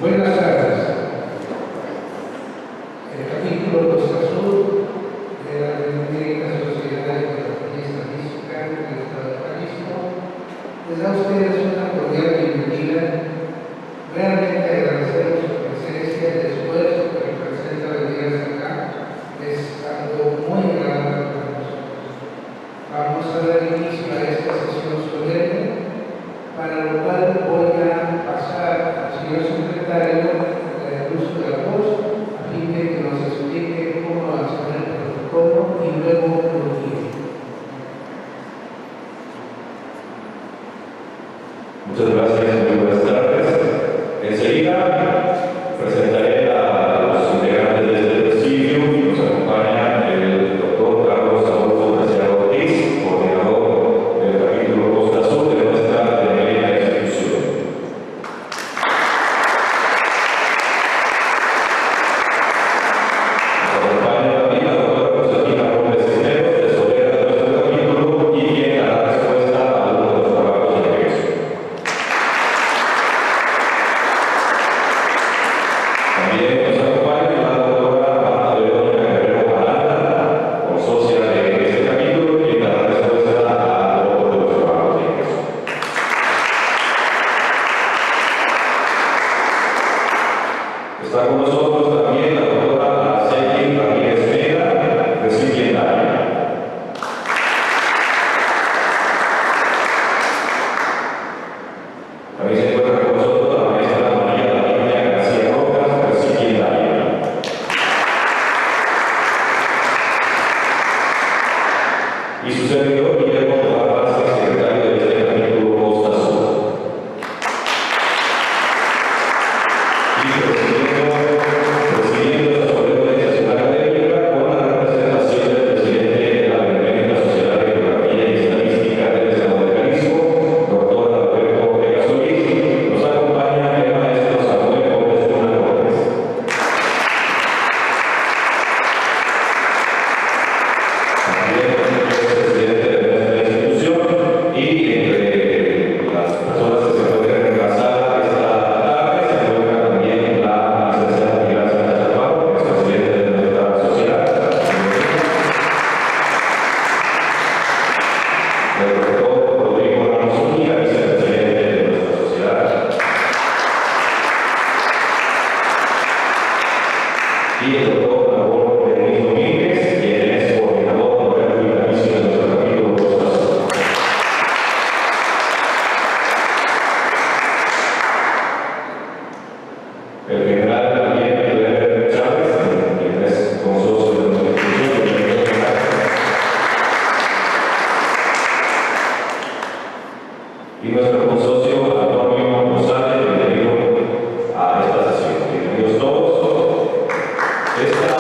Buenas tardes. El capítulo Costa Sur de la Benemérita Sociedad de Geografía y Estadística del Estado de Jalisco les da a ustedes una cordial bienvenida. Realmente agradecemos su presencia, el esfuerzo que representa venir hasta acá. Es algo muy agradable para nosotros. Vamos a dar inicio a esta sesión solemne, para lo cual voy a pasar al señor secretario el uso de la voz, a fin de que nos explique cómo avanzar el protocolo y luego concluir. Muchas gracias, muy buenas tardes. Enseguida presentaré a los integrantes de este presidio. Nos acompaña el doctor Carlos Adolfo García Ortiz, coordinador del capítulo Costa Sur de nuestra benemérita institución. Nos acompaña también la doctora Josefina Robles Cisneros, tesorera de nuestro capítulo y quien dará respuesta a algunos de los trabajos de ingreso. También nos acompaña la doctora Ana Verónica Guerrero Aranda, consocia de este capítulo, quien dará respuesta a algunos de los trabajos de ingreso. Está con nosotros también la doctora Araceli Ramírez Mena, recipiendaria. También se encuentra con nosotros la maestra María Lavinia García Rojas, recipiendaria. Y su servidor Guillermo Tobar, secretario de este capítulo Costa Sur. Y presidiendo esta solemne sesión académica con la representación del presidente de la Benemérita Sociedad de Geografía y Estadística del Estado de Jalisco, doctor Alberto Ortega Solís, nos acompaña el maestro Samuel Gómez Luna Gómez. También es presidente de nuestra institución y entre las personas que se pueden enlazar esta tarde se encuentra también la licenciada Miguel Sánchez Alfaro, que es presidente de nuestra sociedad. El doctor Rodrigo Ramos Uña, vicepresidente de nuestra sociedad. Y el doctor Raúl Denis Domínguez, quien es coordinador honorario y vitalicio de nuestro capítulo Costa Sur. El general también Miguel Chávez, quien es consocio de nuestra institución. Y nuestro consocio Antonio Rosales, bienvenido a esta sesión. Bienvenidos todos. Esta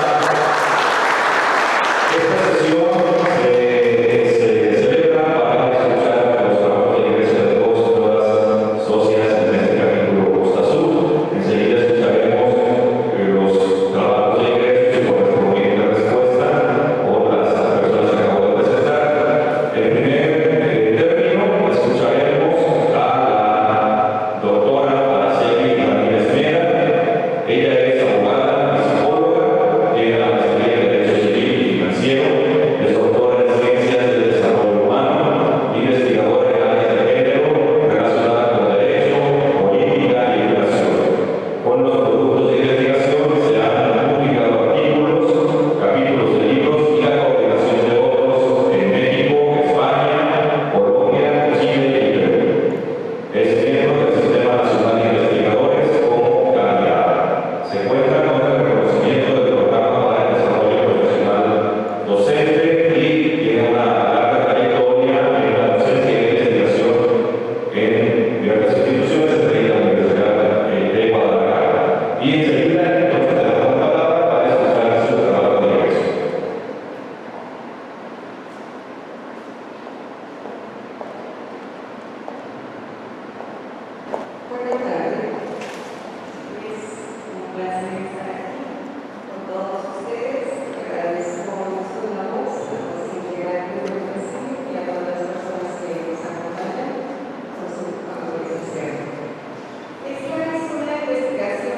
sesión se celebra para escuchar los trabajos de ingreso de todas las socias en este capítulo Costa Sur. Enseguida escucharemos los trabajos de ingreso y su correspondiente respuesta por las personas que acabo de presentar. En primer término, escucharemos a la doctora Araceli Ramírez Mena. Ella es abogada y psicóloga, tiene la maestría en Derecho Civil y Financiero, es doctora en Ciencias del Desarrollo Humano, investigadora en áreas de género relacionada con Derecho, Política y Educación. Con los productos de investigación se han publicado artículos, capítulos de libros y la coordinación de otros en México, España, Colombia, Chile y Perú. Es miembro del Sistema Nacional de Investigadores como candidata. Se cuenta con el reconocimiento del Programa para el Desarrollo Profesional Docente y tiene una larga trayectoria en la docencia y la investigación en diversas instituciones, entre la Universidad de Guadalajara. Y enseguida, entonces, te damos la palabra para escuchar su trabajo de ingreso. Buenas tardes. Es un placer estar aquí con todos ustedes. Agradezco mucho la voz a los integrantes del presidio y a todas las personas que nos acompañan con su autorización. Esta es una investigación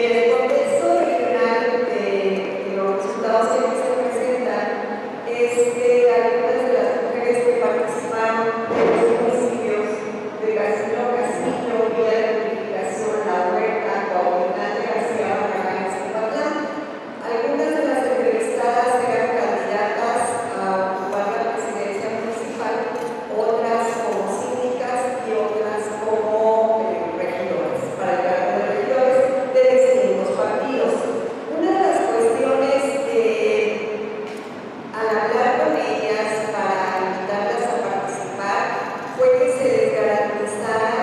en el contexto regional de los resultados que aquí se presentan, es que algunas de las mujeres que participaron en los municipios de Castillo, Villa de Purificación, La Huerta, Cuauhtémoc de García Barragán y Zapotlán, algunas de las entrevistadas eran candidatas a ocupar la presidencia municipal, otras como síndicas y otras como regidores, para el cargo de regidores de distintos partidos. Una de las cuestiones al hablar con ellas para invitarlas a participar fue que se les garantizara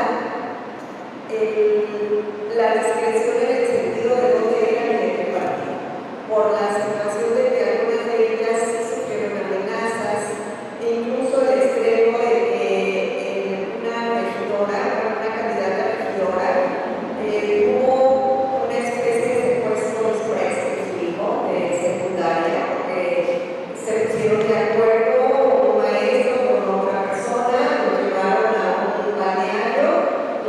la discreción en el sentido de dónde eran y de qué partido, por la situación de que algunas de ellas sufrieron amenazas e incluso el extremo de que una regidora, una candidata a regidora, hubo una especie de secuestro express de su hijo de secundaria, porque se pusieron de acuerdo un maestro con otra persona, lo llevaron a un balneario,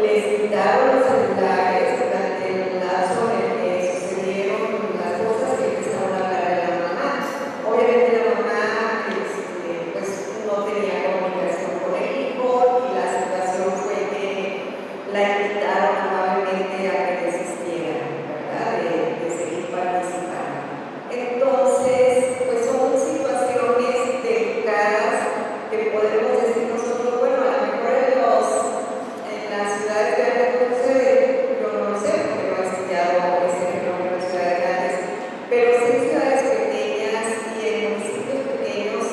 les quitaron los celulares durante el lazo en el que sucedieron las cosas y empezaron a hablar de la mamá. Obviamente la mamá pues no tenía comunicación con el hijo y la situación fue que la invitaron amablemente a que desistiera, ¿verdad? De seguir participando. Entonces, pues son situaciones delicadas que podemos decir nosotros, bueno, a lo mejor en las ciudades grandes no sucede, yo no lo sé, porque no he estudiado ese fenómeno en ciudades grandes, pero sí en ciudades pequeñas y en municipios pequeños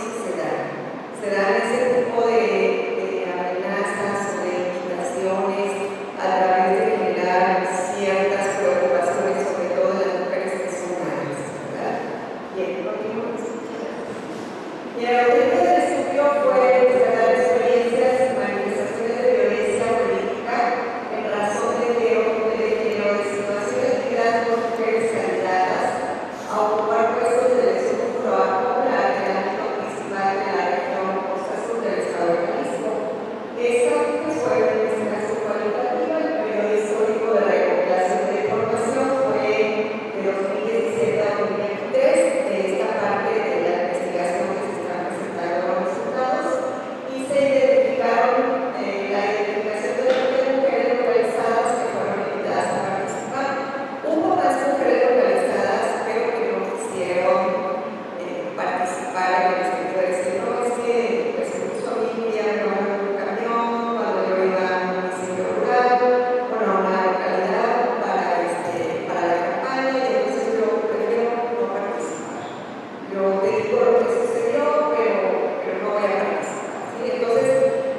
se dan ese tipo de amenazas o de invitaciones a través de generar ciertas preocupaciones, sobre todo de las mujeres que son madres, ¿verdad? Bien, continuamos. Y el objeto del estudio fue presentar experiencias y manifestaciones de violencia política en razón de género, de situaciones ligadas por mujeres candidatas a ocupar puestos de elección popular en el ámbito municipal de la región Costa Sur del Estado de Jalisco. Esta pues, fue una investigación cualitativa. El periodo histórico de la recopilación de información fue de 2017 a 2023. De esta parte de la investigación que se están presentando los resultados y se identificaron la identificación de mujeres localizadas que fueron invitadas a participar. Hubo más mujeres localizadas, pero que no quisieron participar en el sentido de decir, no, es que pues, incluso a mí me enviaron un camión cuando yo iba a un municipio rural, bueno, a una localidad para la campaña, y entonces yo prefiero no participar. Yo te digo lo que sucedió, pero no voy a participar. ¿Sí? Entonces,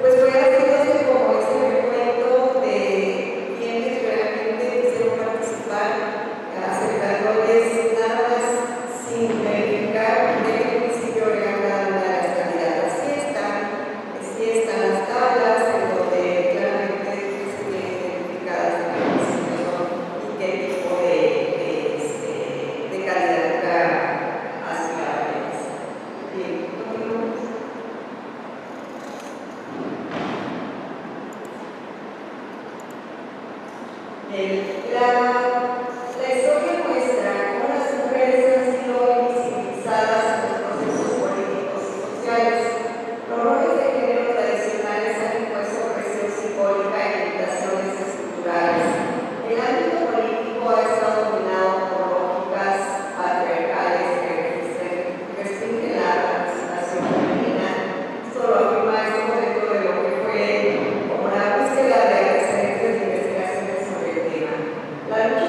pues voy haciéndose como ese recuento de quienes realmente quisieron participar, acercándoles nada más sin verificar de qué municipio era cada una de las candidatas. Sí están las tablas en donde claramente se tienen identificadas de qué municipio son y qué tipo de candidatura hacia ellas. Bien, continuamos. La historia muestra cómo las mujeres han sido invisibilizadas en los procesos políticos y sociales. Los roles de género tradicionales han impuesto presión simbólica y limitaciones estructurales. El ámbito político ha estado dominado por lógicas patriarcales que restringen la participación femenina. Esto lo afirma esto dentro de lo que fue como una búsqueda de antecedentes de investigaciones sobre el tema. La lucha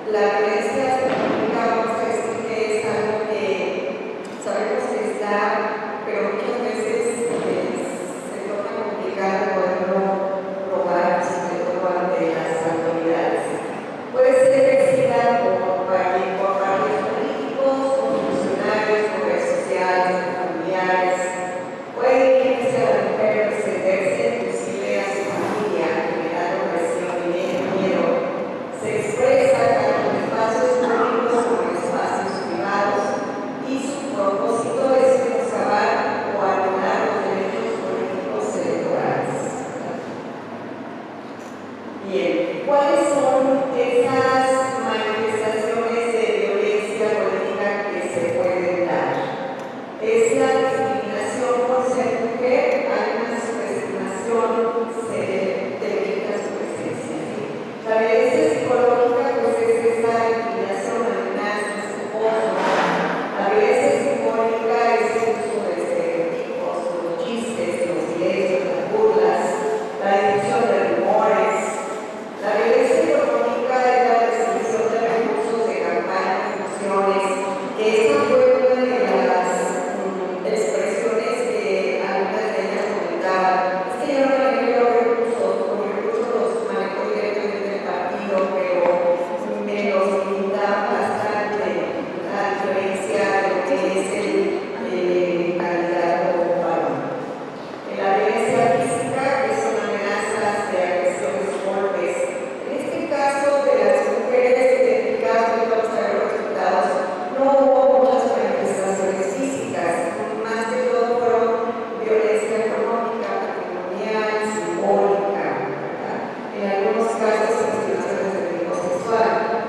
La violencia psicológica, vamos a decir que es algo que sabemos que está, pero muchas veces se torna complicado poderlo probar, sobre todo ante las autoridades. Puede ser ejercida por partidos políticos, por funcionarios, por redes sociales, por familiares. Puede dirigirse a la mujer, extenderse inclusive a su familia, generar opresión y miedo. Se expresa tanto en espacios públicos como en espacios privados y su propósito es menoscabar o anular los derechos políticos electorales. Bien, ¿cuáles son esas manifestaciones de violencia política que se pueden dar? Es la discriminación por ser mujer, hay una subestimación, se debilita su presencia. La violencia psicológica pues es esa intimidación, amenaza, acoso. La violencia simbólica es el uso de estereotipos, los chistes, los silencios, las burlas, la difusión de rumores. La violencia económica es la restricción de recursos de campañas, funciones, que esa fue una de las expresiones que algunas de ellas comentaban. Es que yo no manejo los recursos, los manejo directamente del partido, pero me los limitaban bastante a diferencia de lo que es el candidato varón. En la violencia física, que son amenazas de agresiones, golpes. En este caso de las mujeres identificadas, que vamos a ver los resultados, no hubo muchas manifestaciones físicas, más que todo fueron violencia económica, patrimonial, simbólica, ¿verdad? En algunos casos, insinuaciones de tipo sexual.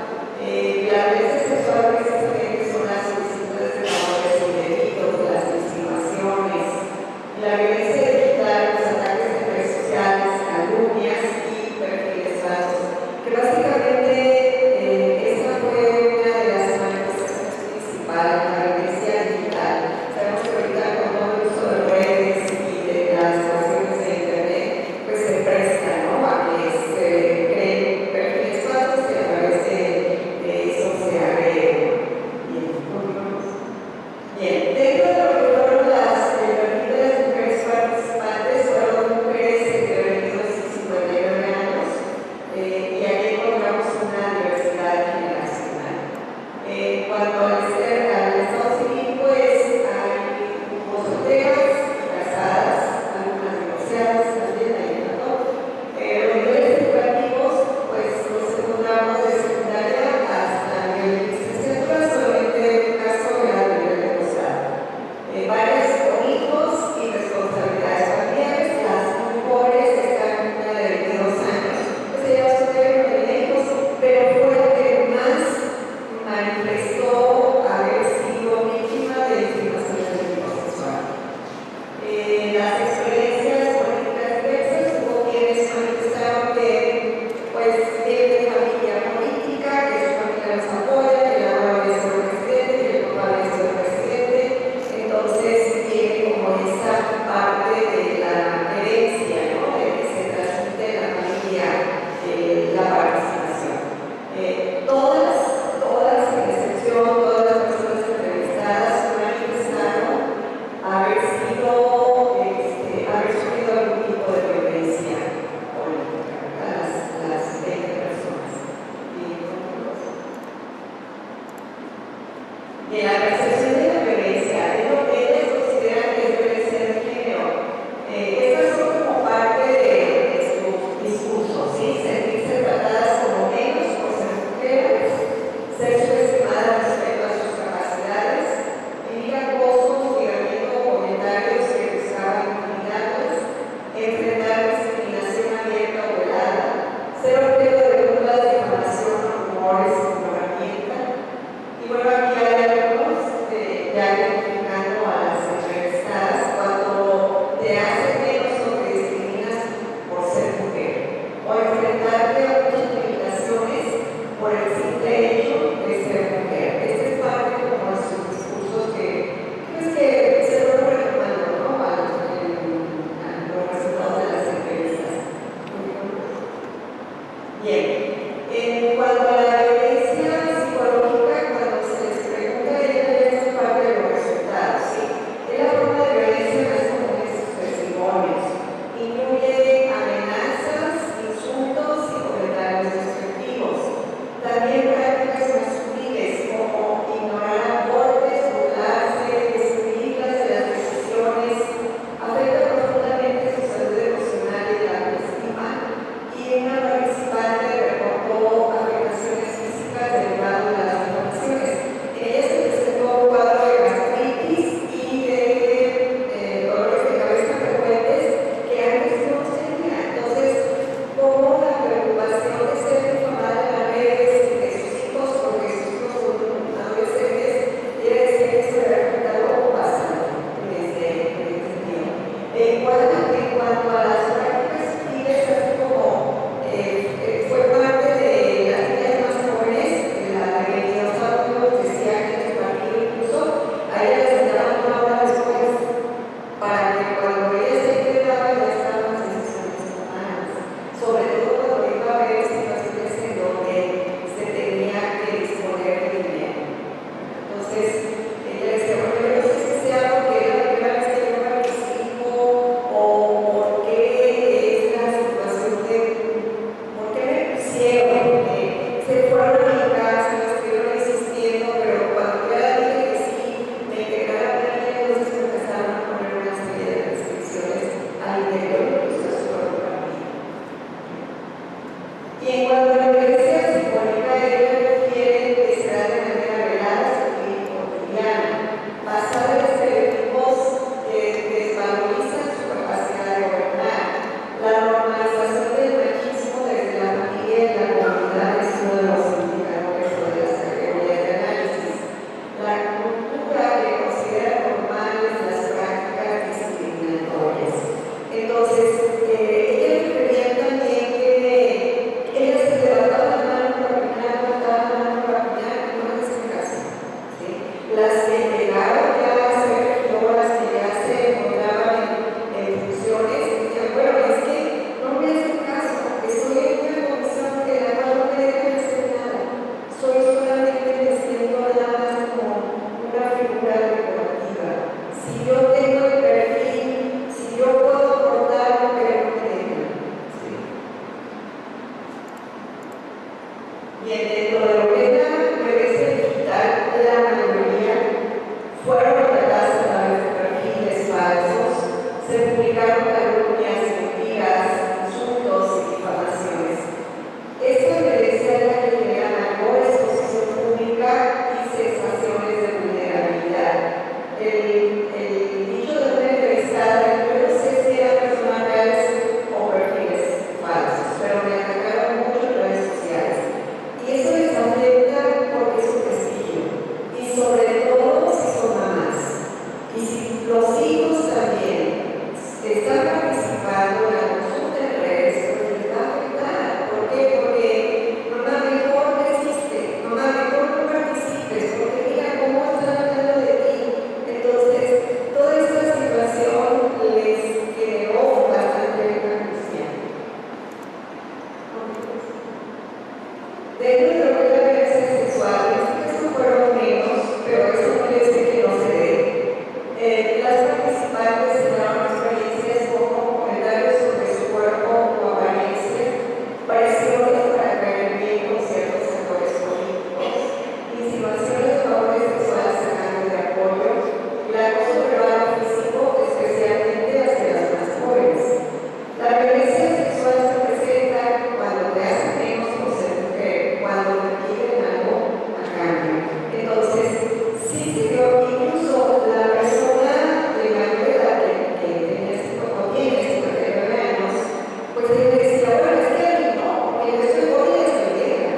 La violencia sexual precisamente son las solicitudes de favores indebidos, las insinuaciones. La violencia digital, los ataques en redes sociales, calumnias y perfiles falsos, que básicamente esta fue una de las manifestaciones principales, la violencia digital. Sabemos que ahorita con todo el uso de redes y de las relaciones de internet, pues se presta, ¿no?, a que se creen perfiles falsos y a través de eso se agreguen. Bien, dentro de lo que fueron el perfil de las mujeres participantes, fueron mujeres entre 22 y 59 años, y aquí encontramos una diversidad generacional. Cuanto al estado civil, pues hay grupos solteras, casadas, algunas divorciadas también, hay un montón. Los niveles educativos, pues los encontramos de secundaria hasta nivel de licenciatura, solamente en un caso era a nivel de posgrado. Varios con hijos y responsabilidades familiares, las muy pobres están en una de 22 años, pues ella va a tener hijos, pero fue la que más manifestó haber sido víctima de discriminación de tipo sexual. Las experiencias políticas diversas, hubo quienes manifestaron que pues vienen de familia política, que su familia los apoya, que la abuela había sido presidente, que el papá había sido presidente, entonces tiene como esa parte de la herencia, ¿no?, de que se transmite en la familia la participación. Todas, sin excepción, todas las personas entrevistadas manifestaron haber sufrido algún tipo de violencia política, ¿verdad? Las 20 personas. Y la percepción de la violencia es lo que ellos consideran que es violencia de género. Estas son como parte de su discurso, ¿sí? Sentirse tratadas como menos por ser mujeres, ser subestimadas respecto a sus capacidades, vivir acoso, hostigamiento o comentarios que buscaban intimidarlas, enfrentar discriminación abierta o velada, ser objeto de burlas, difamación o rumores como herramienta. Y bueno, aquí hay algunos las que llegaron ya a ser regidoras, que ya se encontraban en funciones, decían, bueno, es que no me hacen caso, estoy en una comisión que la cual no me dejan hacer nada, soy solamente me siento nada más como una figura decorativa. Si yo tengo el perfil, si yo puedo aportar, pero no me dejan. ¿Sí? Bien, dentro de lo que es la regresa digital, la mayoría fueron tratadas a través de perfiles falsos, se publicaron calumnias, mentiras, insultos y difamaciones. Esto obedece a la que genera mayor exposición pública y sensaciones de vulnerabilidad. El dicho de una entrevistada, yo no sé si eran personas reales o perfiles falsos, pero me atacaron mucho en redes sociales. Y eso les afecta porque es un prestigio. Y sobre todo si son mamás. Y si los hijos también están participando en la consulta en redes, pues les va a afectar. ¿Por qué? Porque mamá mejor desiste, mamá mejor no participes, porque mira cómo están hablando de ti. Entonces, toda esta situación les generó bastante angustia. Dentro de lo que es la violencia sexual, en este caso fueron menos, pero eso no quiere decir que no se dé. Las participantes señalaron experiencias como comentarios sobre su cuerpo o apariencia, presiones para caer bien con ciertos sectores políticos, insinuaciones de favores sexuales a cambio de apoyo, el acoso verbal o físico, especialmente hacia las más jóvenes. La violencia sexual se presenta cuando te hacen menos por ser mujer, cuando te piden algo a cambio. Entonces, sí se dio, incluso la persona de mayor edad que tenía 59 años, pues le decía, bueno, es que a mí no, porque yo estoy joven y estoy vieja.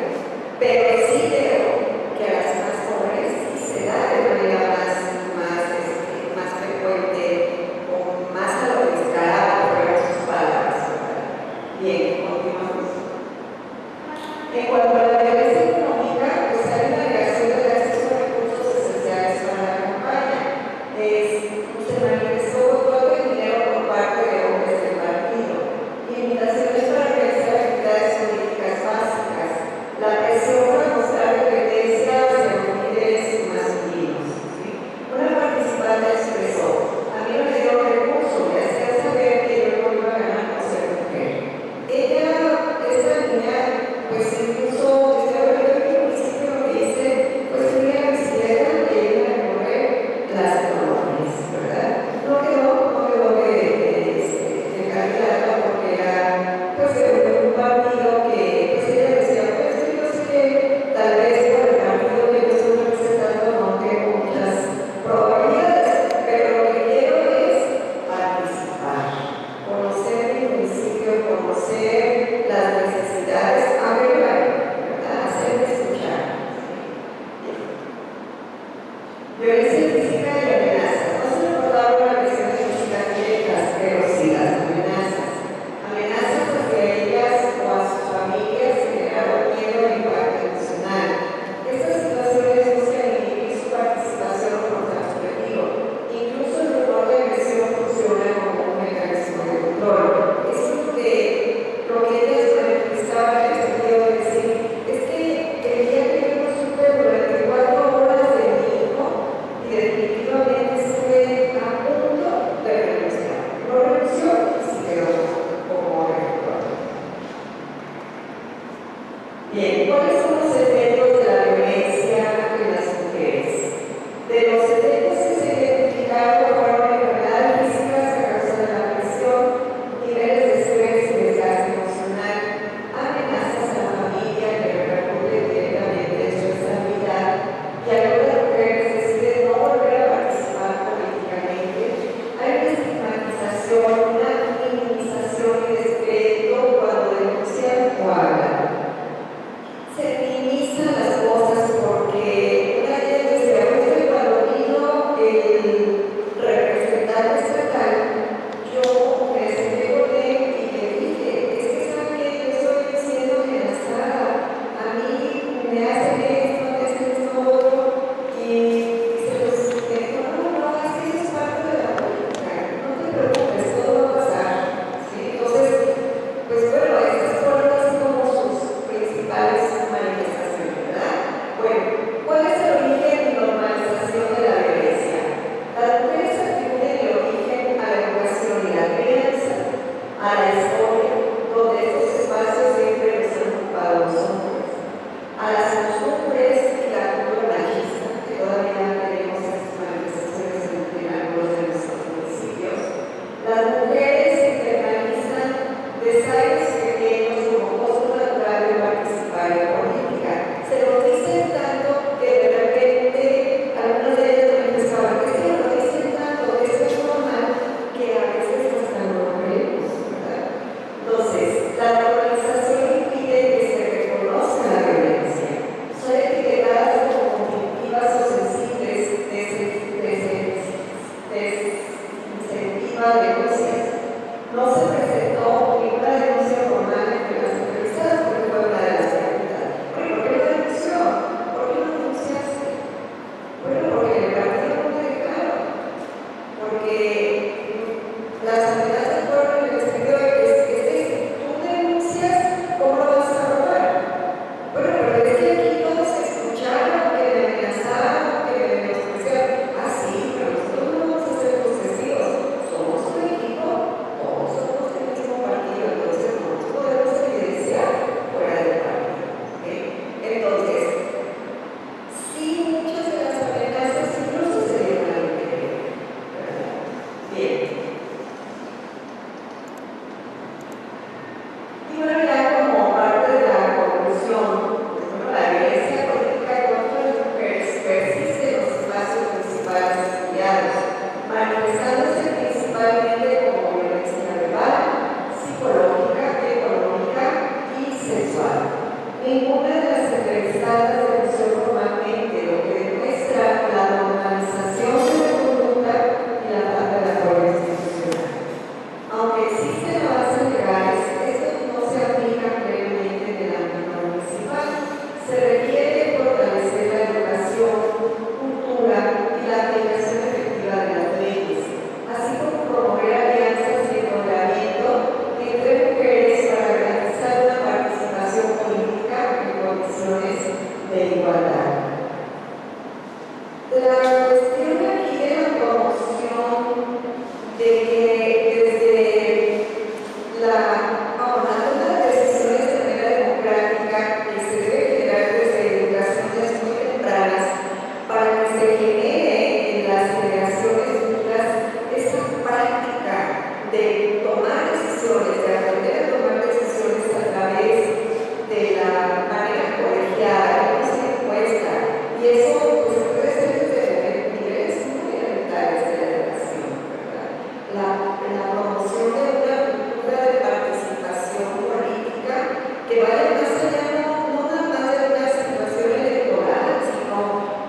Pero sí veo que a las más jóvenes sí se da de manera más frecuente o más a lo descarado, pero sus palabras. Bien, continuamos. En cuanto a la violencia económica, pues hay una negación del acceso a recursos esenciales para la campaña. Se manifestó todo el dinero por parte de hombres del partido, limitaciones para realizar actividades políticas básicas, la presión para mostrar dependencia hacia los líderes masculinos. ¿Sí? Una participante expresó, a mí no me dio recursos, me hacían saber que yo no iba a ganar por ser mujer. Esta niña, pues incluso desde ahora yo en un principio lo que hice, pues subí a la bicicleta y iba a recorrer las colonias, ¿verdad? No quedó de candidata porque era pues de un partido que pues ella decía, pues yo sé que tal vez por el partido que yo estoy representando no tengo muchas probabilidades, pero lo que quiero es participar, conocer mi municipio, conocer las necesidades, hablar, ¿verdad? Hacerme escuchar. Violencia física y amenazas. No se recordaron las agresiones físicas directas, pero sí las amenazas. Amenazas hacia ellas o a sus familias generaron miedo e impacto emocional. Estas situaciones buscan inhibir su participación contra su objetivo. Incluso el rumor de agresión funciona como un mecanismo de control. Eso es lo que ellas manifestaban en el sentido de decir, es que el día que yo no supe durante 4 horas de mi hijo,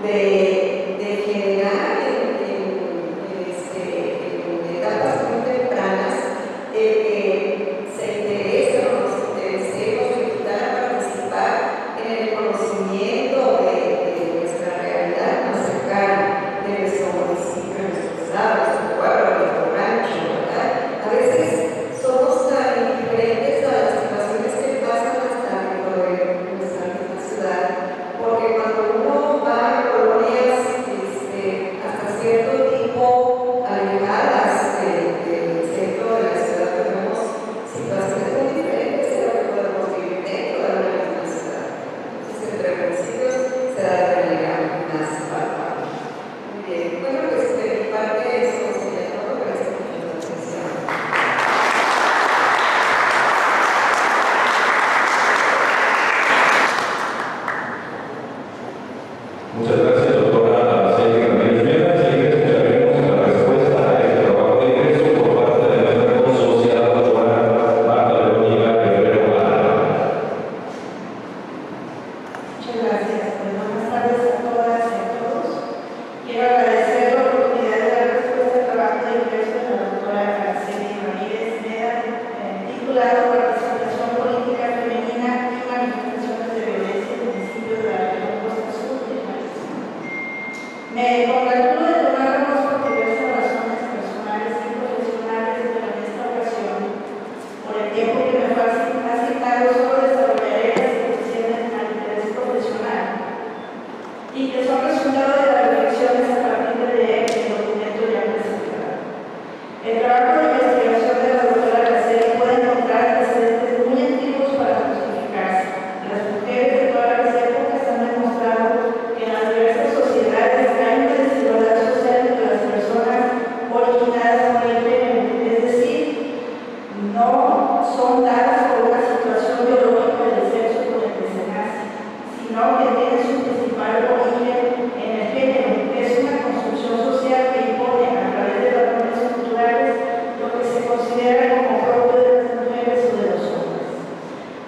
de generar en etapas muy tempranas que se interesen o nos interesemos en invitar a participar en el conocimiento de nuestra realidad más cercana, de nuestro municipio, de nuestro estado, de nuestro pueblo, de nuestro rancho, ¿verdad? A veces somos tan indiferentes a las situaciones que pasan hasta dentro de nuestra misma ciudad, porque cuando uno va a colonias hasta cierto tipo alejadas del centro de la ciudad, tenemos situaciones muy diferentes de lo que podemos vivir dentro de una misma ciudad. Entonces, entre municipios se da de manera más palpable. Muy bien, bueno, pues de mi parte eso sería todo. Gracias por la atención. Muchas gracias, doctora Celia Ramírez Mena. Enseguida escucharemos la respuesta a este trabajo de ingreso por parte de nuestra consorcia, doctora Marta Verónica Guerrero Lara. Muchas gracias. Pues buenas tardes a todas y a todos. Quiero agradecer la oportunidad de dar respuesta al trabajo de ingreso de la doctora Araceli Ramírez Mena, titulado Participación Política Femenina y Manifestaciones de Violencia en municipios de la región Costa Sur y Jalisco. Me congratulo de tomar la voz por diversas razones personales y profesionales, pero en esta ocasión, por el tiempo que me fue asignado, solo desarrollaré las expresiones al interés profesional y que son resultado de las reflexiones a partir de leer el documento ya presentado. El trabajo de investigación de la doctora Araceli puede encontrar antecedentes muy antiguos para justificarse. Las mujeres de todas las épocas han demostrado que en las diversas sociedades hay una desigualdad social entre las personas originadas por el género, es decir, no son dadas por una situación biológica del sexo con el que se nace, sino que tiene su principal origen en el género, que es una construcción social que impone a través de las normas culturales lo que se considera como propio de las mujeres o de los hombres.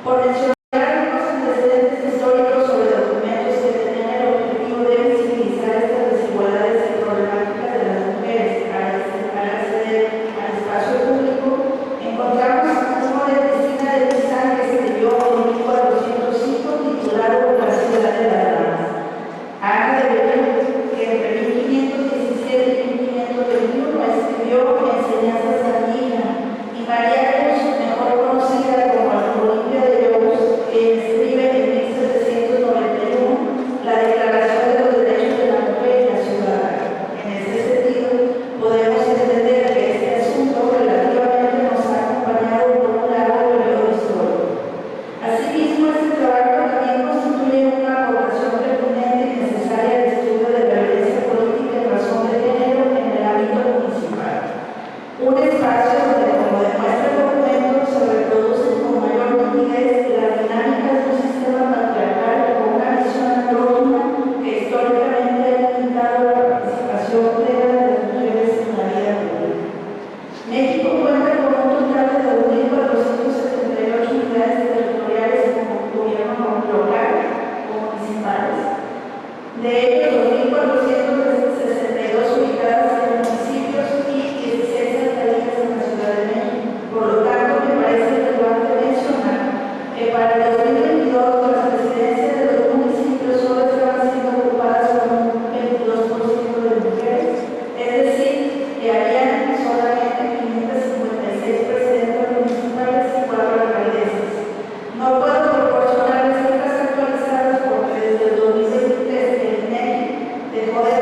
Por mencionar algunos antecedentes históricos sobre documentos que tenían el objetivo de visibilizar estas desigualdades y problemáticas de las mujeres al acceder al espacio público, encontramos uno de Cristina de Pizán que se escribió en 1405 titulado La ciudad de las damas. Ana de Belén, que entre 1517 y 1521 escribió Enseñanzas a mi hija, y María Cruz, mejor conocida como Olimpia de Lloros, que escribe en 1791 la Declaración de los Derechos de la Mujer y la Ciudadana. En este sentido, podemos entender que este asunto relativamente nos ha acompañado por un largo periodo histórico. Asimismo, este trabajo también constituye una aportación pertinente y necesaria al estudio de la violencia política en razón de género en el ámbito municipal. Un espacio donde, como demuestra el documento, se reproducen con mayor nitidez las dinámicas de un sistema patriarcal con una visión andrógina que históricamente ha limitado la participación plena de las mujeres en la vida pública. México cuenta con un total de 2.478 unidades territoriales como gobierno local o municipales. De ellos, 2.462 ubicadas en municipios y 16 alcaldías en la Ciudad de México. Por lo tanto, me parece relevante mencionar que para el 2022 las presidencias de los municipios solo estaban siendo ocupadas por un 22% de mujeres, es decir, que habían solamente 556 presidentas municipales y 4 alcaldesas. No puedo proporcionar cifras actualizadas porque desde el 2023 el INEGI dejó de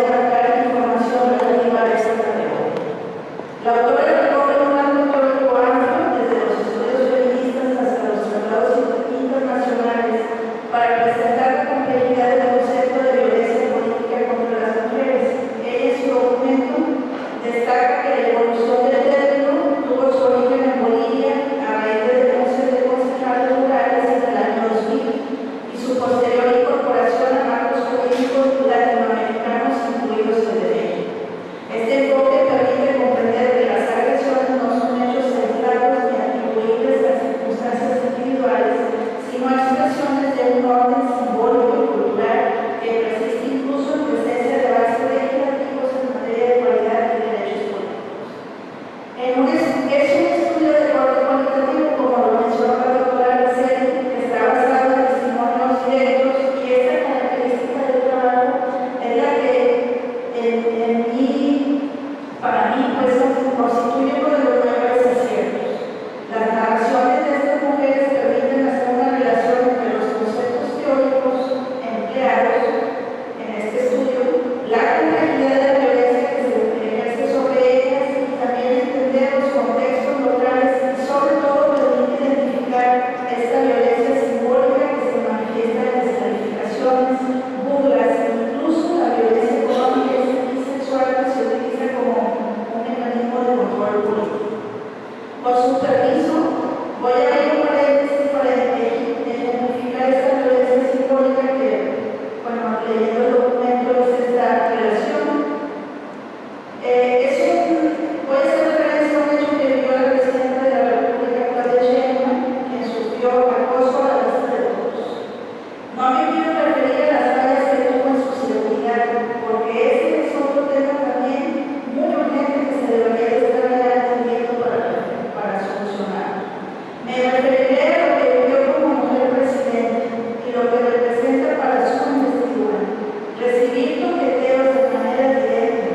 recibir toqueteos de manera directa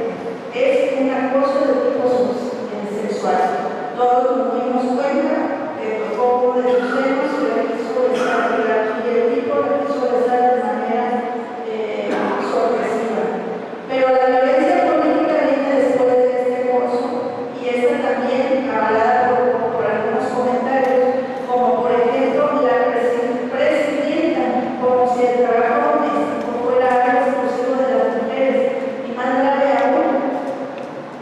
es un acoso de tipo sexual. Todos nos dimos cuenta que tocó uno de sus senos y la quiso besar, y el tipo la quiso besar de manera sorpresiva. Pero la violencia política viene después de este acoso y esta también avalada por algunos comentarios, como por ejemplo la presidenta, como si el trabajo doméstico fuera algo exclusivo de las mujeres, y más grave aún,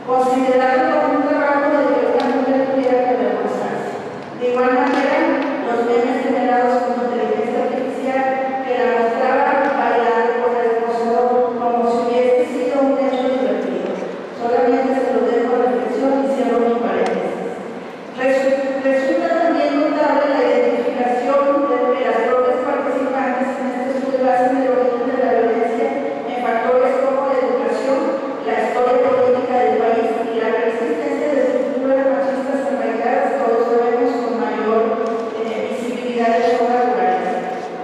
considerarlo como un trabajo de que una mujer tuviera que avergonzarse. De igual manera, los memes generados con inteligencia artificial que la mostraban bailando con el acosador como si hubiese sido un hecho divertido. Solamente se lo dejo a reflexión y cierro mi paréntesis. Resulta también notable la identificación de que las propias participantes en este estudio hacen el origen de la violencia en factores como la educación, la historia política del país y la persistencia de estructuras machistas arraigadas, todos sabemos, con mayor visibilidad de zonas rurales.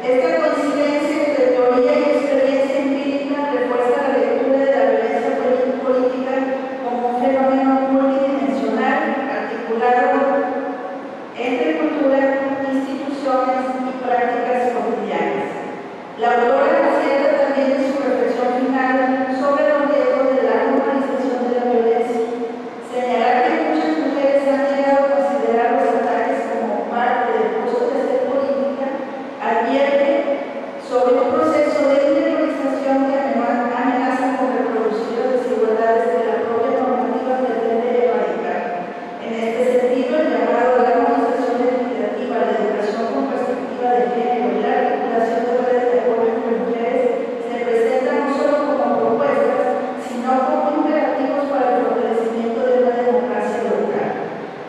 Esta coincidencia entre teoría y experiencia empírica refuerza la lectura de la violencia política como un fenómeno multidimensional, articulado entre cultura, instituciones y prácticas cotidianas. La autora acierta también en su reflexión final sobre los riesgos de la normalización de la violencia. Señalar que muchas mujeres han llegado a considerar los ataques como parte del costo de hacer política advierte sobre un proceso de interiorización que amenaza con reproducir las desigualdades que la propia normativa pretende erradicar. En este sentido, el llamado a la armonización legislativa, la educación con perspectiva de género y la articulación de redes de apoyo entre mujeres se presenta no solo como propuestas, sino como imperativos para el fortalecimiento de una democracia local.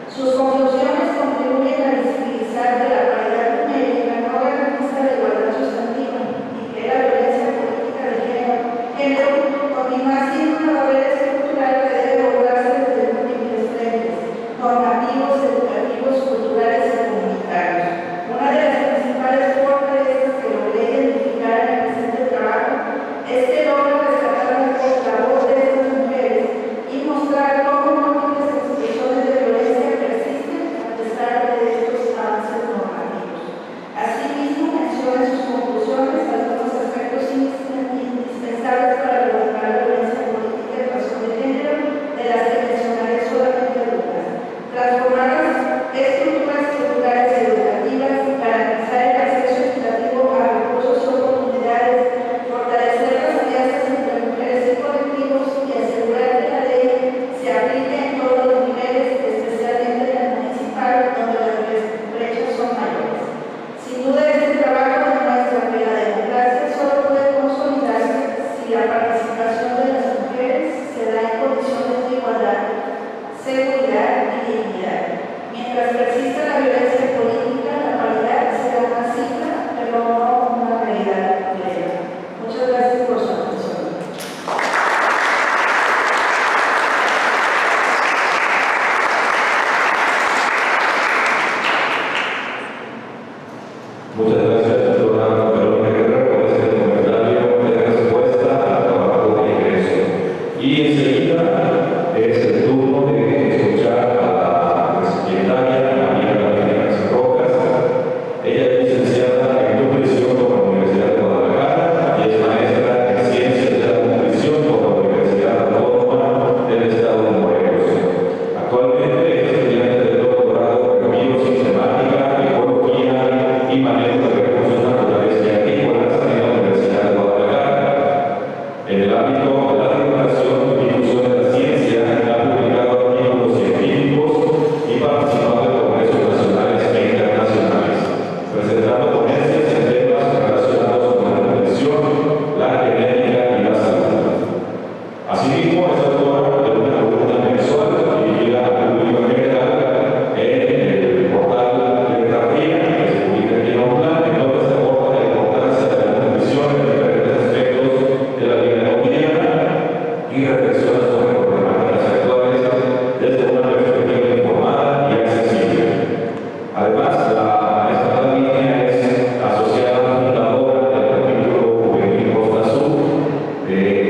Sus conclusiones contribuyen a visibilizar que la paridad numérica no garantiza la igualdad sustantiva y que la violencia política de género continúa siendo una barrera estructural que debe abordarse desde múltiples frentes: normativos, educativos, culturales y comunitarios. Una de las principales fortalezas que logré identificar en el presente trabajo es que logra rescatar la voz de estas mujeres y mostrar cómo múltiples expresiones de violencia persisten a pesar de estos avances normativos. Asimismo, menciona en sus conclusiones algunos aspectos indispensables para erradicar la violencia política en razón de género, de las que mencionaré solamente algunas: transformar las estructuras culturales y educativas, garantizar el acceso equitativo a recursos y oportunidades, fortalecer las alianzas entre mujeres y colectivos y asegurar que la ley se aplique en todos los niveles, especialmente en el municipal, donde las brechas son mayores. Sin duda, este trabajo demuestra que la democracia solo puede consolidarse si la participación de las mujeres se da en condiciones de igualdad, seguridad y dignidad. Mientras persista la violencia política, la paridad será una cifra, pero no una realidad plena. Muchas gracias por su atención. Muchas gracias, doctora Verónica Guerrero, por este comentario de respuesta al trabajo de ingreso. Y enseguida es el turno de escuchar a la secretaria María Gabriela Rojas. Ella es licenciada en nutrición por la Universidad de Guadalajara y es maestra en ciencias de la nutrición por la Universidad Autónoma del Estado de Morelos. Actualmente es estudiante de doctorado en biosistemática, ecología y manejo de recursos naturales y agrícolas en la Universidad de Guadalajara. En el ámbito de la divulgación y difusión de la ciencia, ha publicado artículos científicos y participado en congresos nacionales e internacionales, presentando ponencias en temas relacionados con la nutrición, la genética y la salud. Asimismo, es autora de una columna mensual dirigida al público en general en el portal Biografía, que se publica aquí en Oakland, en donde se aborda la importancia de la nutrición en diferentes aspectos de la vida cotidiana y reflexiona sobre problemáticas actuales desde una perspectiva informada y accesible. Además, la maestra Lavinia es asociada fundadora del capítulo juvenil Costa Sur de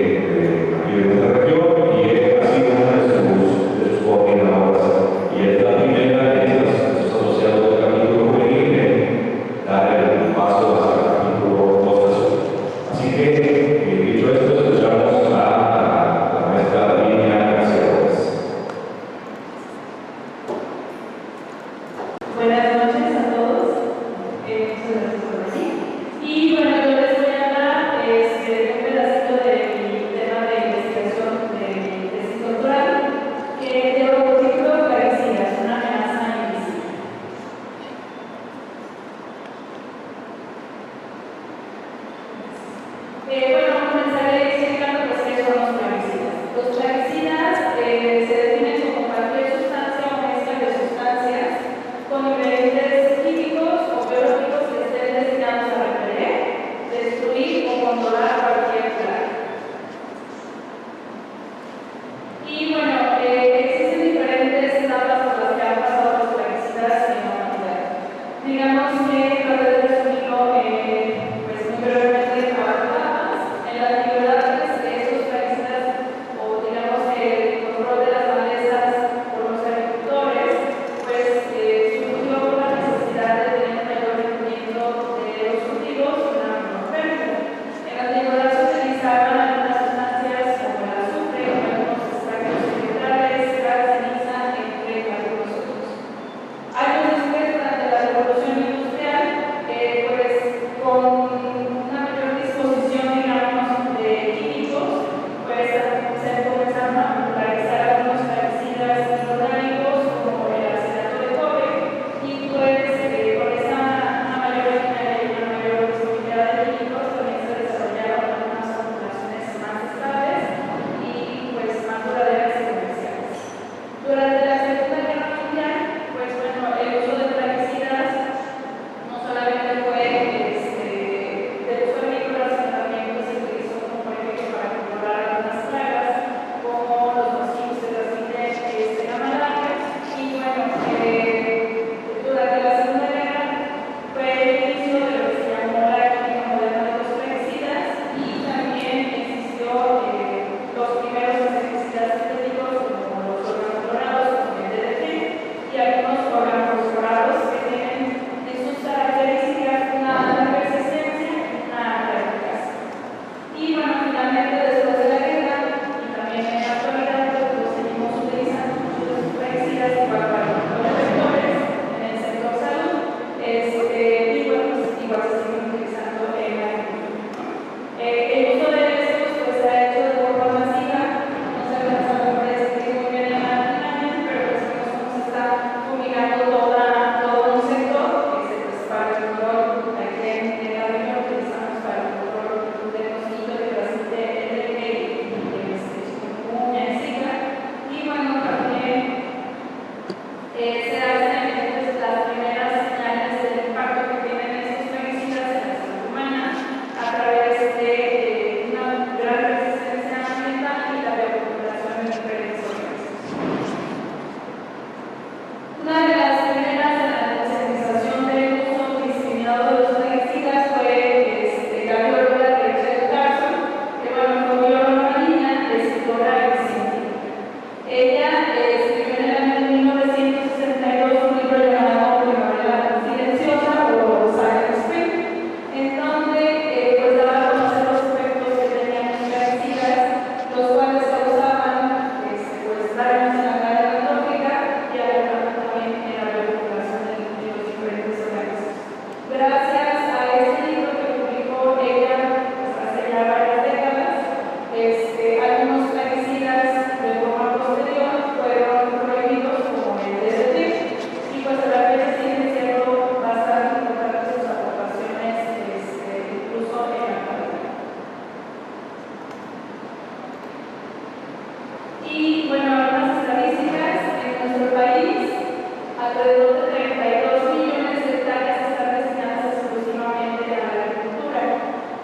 alrededor de 32 millones de hectáreas están destinadas exclusivamente a la agricultura.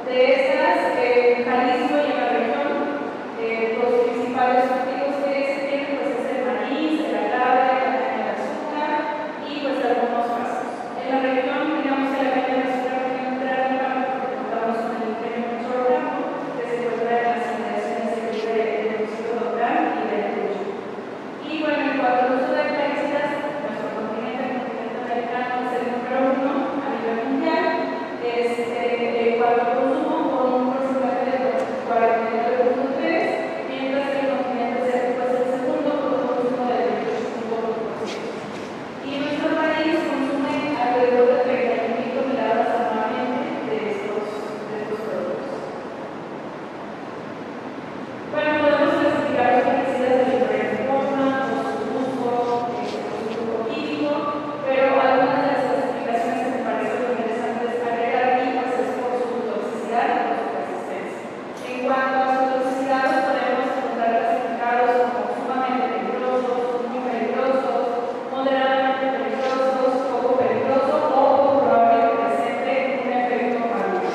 De estas, en Jalisco y en la región, los principales cultivos que se tienen pues, es el maíz, el agave, la caña de azúcar y pues algunos pastos. En la región, digamos que la caña de azúcar tiene un gran impacto porque contamos con el ingenio Menchor Blanco, que se encuentra en las inmediaciones del municipio de Otlán y de Ayacucho. Y bueno, en cuanto al uso de plaguicidas, nuestro continente, el continente americano, es el número 1 a nivel mundial. En cuanto al consumo, con un porcentaje de 49.3, mientras que el continente asiático es el segundo con un consumo de 28.1%. Y nuestro país consume alrededor de 31.000 toneladas anualmente de estos productos. Bueno, podemos clasificar los plaguicidas de diferentes formas, por su uso, por su grupo químico, pero algunas de las clasificaciones que me parecen interesantes agregar aquí pues, es por su toxicidad y por su persistencia. En cuanto a su toxicidad, los podemos encontrar clasificados como sumamente peligrosos, muy peligrosos, moderadamente peligrosos, poco peligrosos o probable que presente un efecto maligno.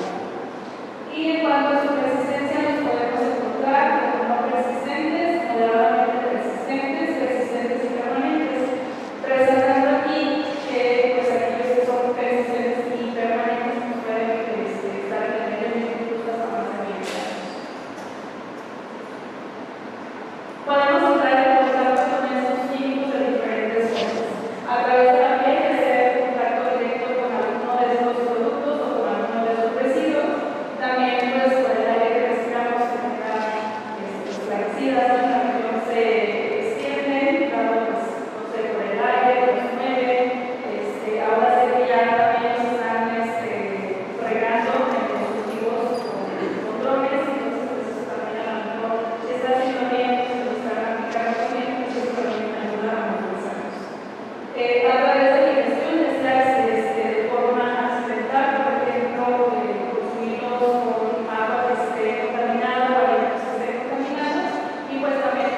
Y en cuanto a su persistencia, los podemos encontrar como no persistentes, moderadamente persistentes, persistentes y permanentes, resaltando aquí que pues, aquellos que son persistentes y permanentes pues, pueden estar en el medio incluso hasta más de 20 años. Podemos entrar en contacto con estos químicos de diferentes formas. A través de la piel, que sea en contacto directo con alguno de estos productos o con alguno de sus residuos. También, pues, por el aire que respiramos, que tenga los plaguicidas, en la región se extienden, dado, pues, no sé, por el aire, los mueven. Ahora sé que ya también nos están regando en los cultivos con drones, entonces, pues, eso también a lo mejor está haciendo bien, pues, lo están aplicando también, pues, eso también ayuda a movilizarnos. A través de la ingestión, ya sea de forma accidental, por ejemplo, consumirlos con agua que esté contaminada o alimentos que estén contaminados, y pues también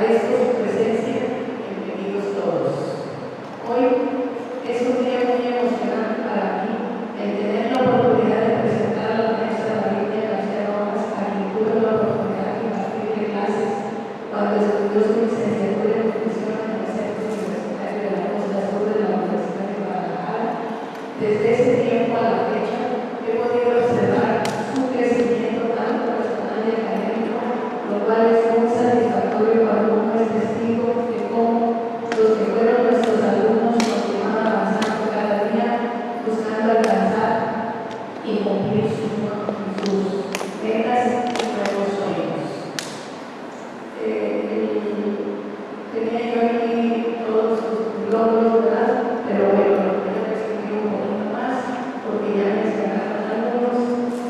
Agradezco su presencia, bienvenidos todos. Hoy es un día muy emocionante para mí el tener la oportunidad de presentar a la maestra María García Rojas, a quien tuve la oportunidad de impartirle clases cuando estudió su licenciatura en nutrición en el Centro Universitario de la Costa Sur de la Universidad de Guadalajara. Desde ese tiempo a la fecha he podido observar su crecimiento tanto personal y académico, lo cual es muy satisfactorio cuando uno es testigo de cómo los que fueron nuestros alumnos continúan avanzando cada día, buscando alcanzar y cumplir sus metas y nuevos sueños. Tenía yo aquí todos sus logros, ¿verdad? Pero bueno, lo voy a resumir un poquito más porque ya mencionaron algunos.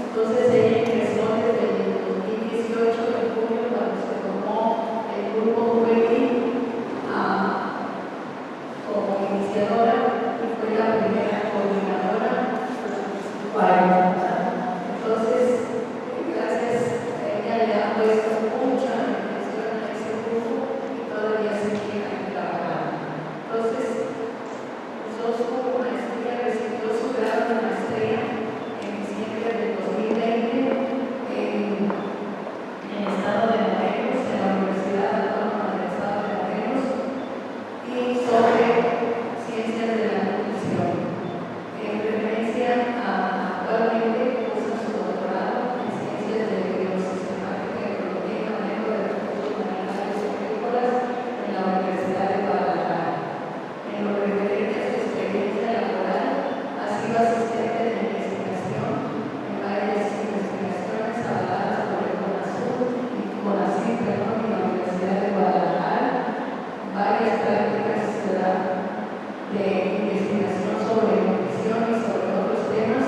Entonces ella ingresó desde el 2018 de junio cuando se formó el grupo juvenil como iniciadora y fue la primera coordinadora. Entonces, gracias a ella le ha puesto mucha atención a ese grupo y todavía se queda trabajando. Entonces, usó su maestría, recibió su grado de maestría en diciembre del 2020 en el estado de Morelos, en la Universidad Autónoma del Estado de Morelos, y sobre ciencias de la nutrición. En referencia a actualmente usa su doctorado en ciencias de biosistemática y ecología y manejo de recursos minerales y agrícolas en la Universidad de Guadalajara. En lo referente a su experiencia laboral, ha sido asistente de investigación en varias investigaciones avaladas por el CONACYT, y la Universidad de Guadalajara, varias prácticas de investigación sobre nutrición y sobre otros temas,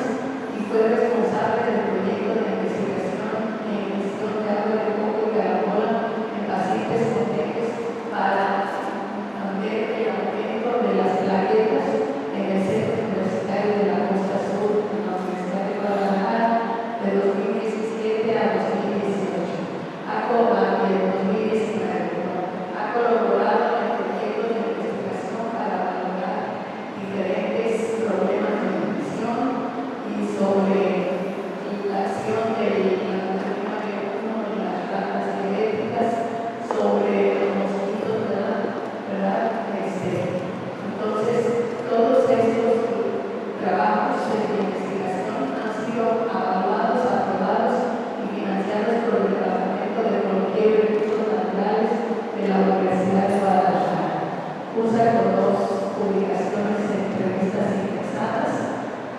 y fue responsable del proyecto de investigación en emisión de agua de coco y caracola en pacientes con dengue para ver el aumento de las plaquetas en el Centro Universitario de la Costa Sur en la Universidad de Guadalajara de 2017 a 2018. Ha colaborado en proyectos de investigación para valorar diferentes problemas de nutrición y sobre la acción de la vitamina B1 en las ratas diabéticas, sobre los mosquitos, ¿verdad? Entonces, todos estos trabajos de investigación han sido avaluados, aprobados y financiados por el Departamento de Ecología y Recursos Naturales de la Universidad de Guadalajara. Cursa con 2 publicaciones en revistas indexadas,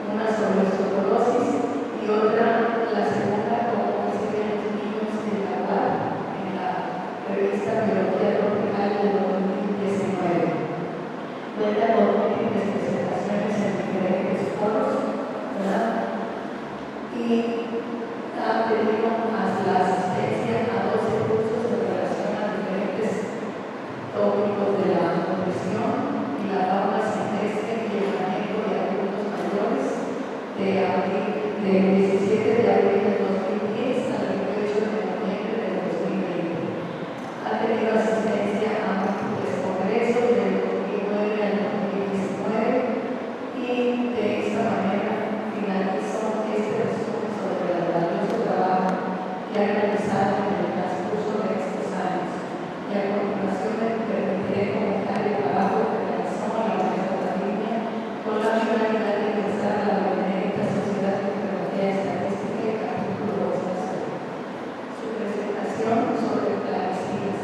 una sobre osteoporosis y otra, la segunda, como reciben los niños en la UAP, en la revista Biología Tropical del 2019. Cuenta con múltiples presentaciones en diferentes foros, ¿verdad? Y ha tenido la asistencia a 12 cursos en relación a diferentes tópicos de la nutrición y la fauna silvestre y el manejo de adultos mayores del 17 de abril del 2010 al 28 de noviembre del 2020. Ha tenido asistencia a múltiples congresos del 2009 al 2019 y de esta manera finalizo este resumen sobre el valioso trabajo que ha realizado en el transcurso de estos años. Y a continuación me permitiré comentar el trabajo que realizó la maestra Lidia con la finalidad de ingresar a la Benemérita Sociedad de Tecnología Estadística y Capítulo 2. Su presentación sobre plaguicidas,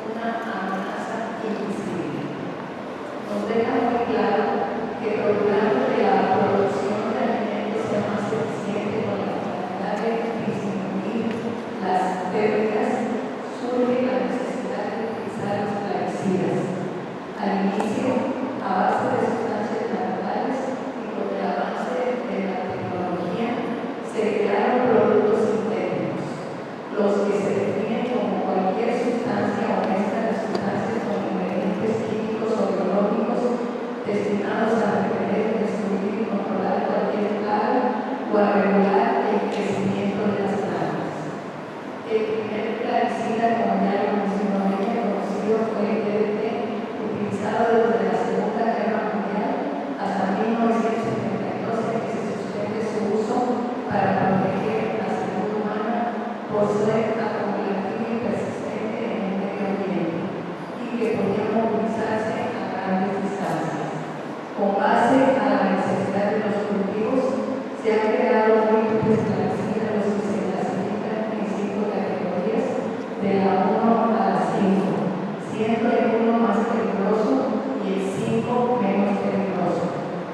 una amenaza invisible, nos deja muy claro que logrando que la producción de alimentos sea más eficiente con la finalidad de disminuir las por ser acumulativo y persistente en el medio ambiente y que podía movilizarse a grandes distancias. Con base a la necesidad de los cultivos, se han creado múltiples plaguicidas los que se clasifican en 5 categorías, de la 1 a la 5, siendo el 1 más peligroso y el 5 menos peligroso.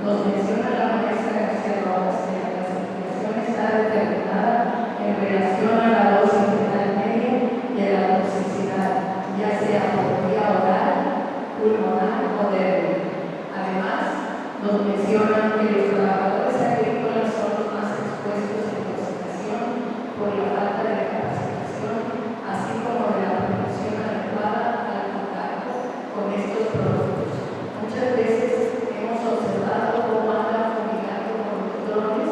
Nos menciona la maestra García Rojas que la clasificación está determinada en relación a la dosis letal media y a la toxicidad, ya sea por vía oral, pulmonar o débil. Además, nos mencionan que los trabajadores agrícolas son los más expuestos a intoxicación por la falta de capacitación, así como de la protección adecuada al contacto con estos productos. Muchas veces hemos observado cómo andan fumigando con los drones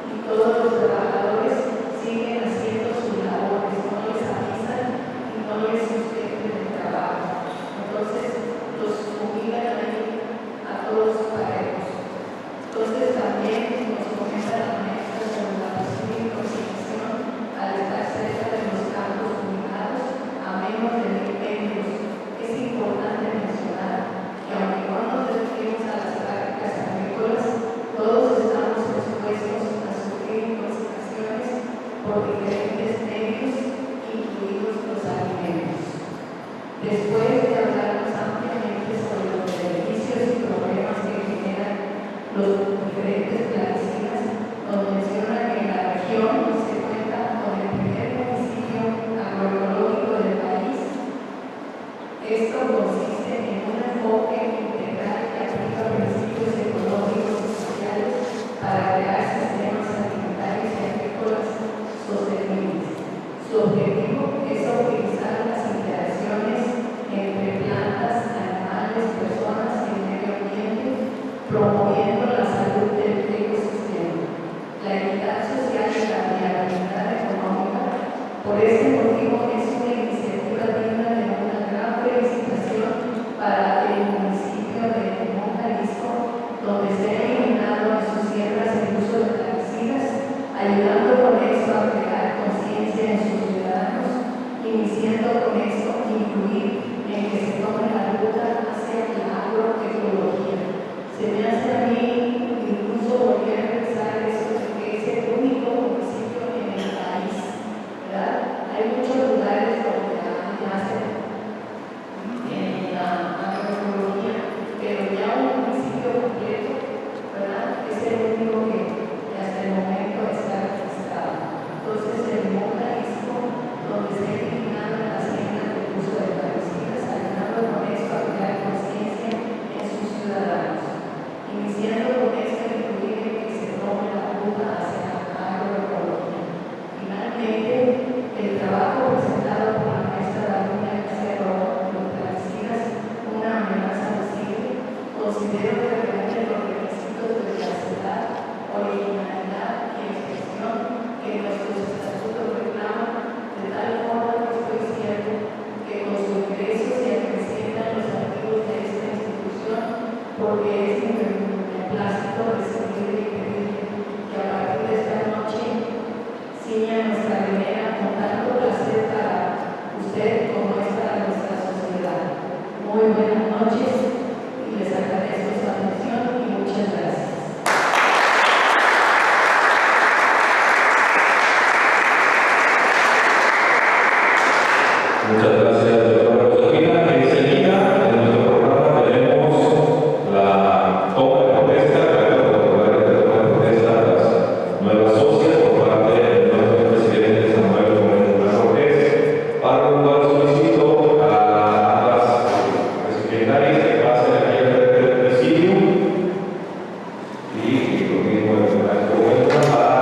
y todos los trabajadores siguen haciendo sus labores, no les avisan y no les suspenden el trabajo. Entonces, los fumigan ahí a todos parejos. Entonces, también nos comenta la maestra sobre la posible intoxicación al estar cerca de los campos fumigados a menos de 1000 metros. Es importante mencionar que aunque no nos referimos a las prácticas agrícolas, todos estamos expuestos a sufrir intoxicaciones por diferentes medios, incluidos los alimentos. Después de hablarnos ampliamente sobre los beneficios y problemas que generan los diferentes plaguicidas, nos menciona que en la región se cuenta con el primer municipio agroecológico del país. Esto consiste en un enfoque integral que aplica principios ecológicos y sociales para crear sistemas alimentarios y agrícolas sostenibles. Su objetivo es optimizar las interacciones entre plantas, animales, personas y el medio ambiente, promoviendo la salud del ecosistema, la equidad social y la viabilidad económica. Por este motivo es una iniciativa digna de una gran felicitación para el municipio de Limón, Jalisco, donde se ha eliminado en sus tierras el uso de plaguicidas, ayudando con esto a crear conciencia en sus ciudadanos, iniciando con esto incluir en que se tome la ruta hacia la agroecología. Se me hace a mí incluso volver a pensar eso de que es el único municipio en el país, ¿verdad? Hay muchos lugares donde hacen en la agroecología, pero ya un municipio completo, ¿verdad? Es el único que hasta el momento está registrado. Entonces, el Limón, Jalisco, donde se ha eliminado en las tiendas del uso de plaguicidas, ayudando con esto a crear conciencia en sus ciudadanos. Iniciando con esto incluir que se tome la ruta hacia la agroecología. Finalmente, el trabajo presentado por la maestra Daniela García Rojas, los plaguicidas, una amenaza visible, considero que reúne los requisitos de veracidad, originalidad y expresión que nuestros estatutos reclaman, de tal forma que estoy cierto que con su ingreso se acrecientan los activos de esta institución, porque es mi plástico recibir y pedir que a partir de esta noche ciña nuestra primera con tanto placer para usted como es para nuestra sociedad. Muy buenas noches y les agradezco su atención y muchas gracias. Muchas gracias, doctora Josefina. Enseguida, en nuestro programa tenemos la toma de protesta, la toma de protesta a las nuevas socias por parte del nuevo presidente Samuel Gómez Cortés. Para lo cual solicito a las secretarias que pasen aquí al presidio y lo mismo en el momento para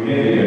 Muy bien,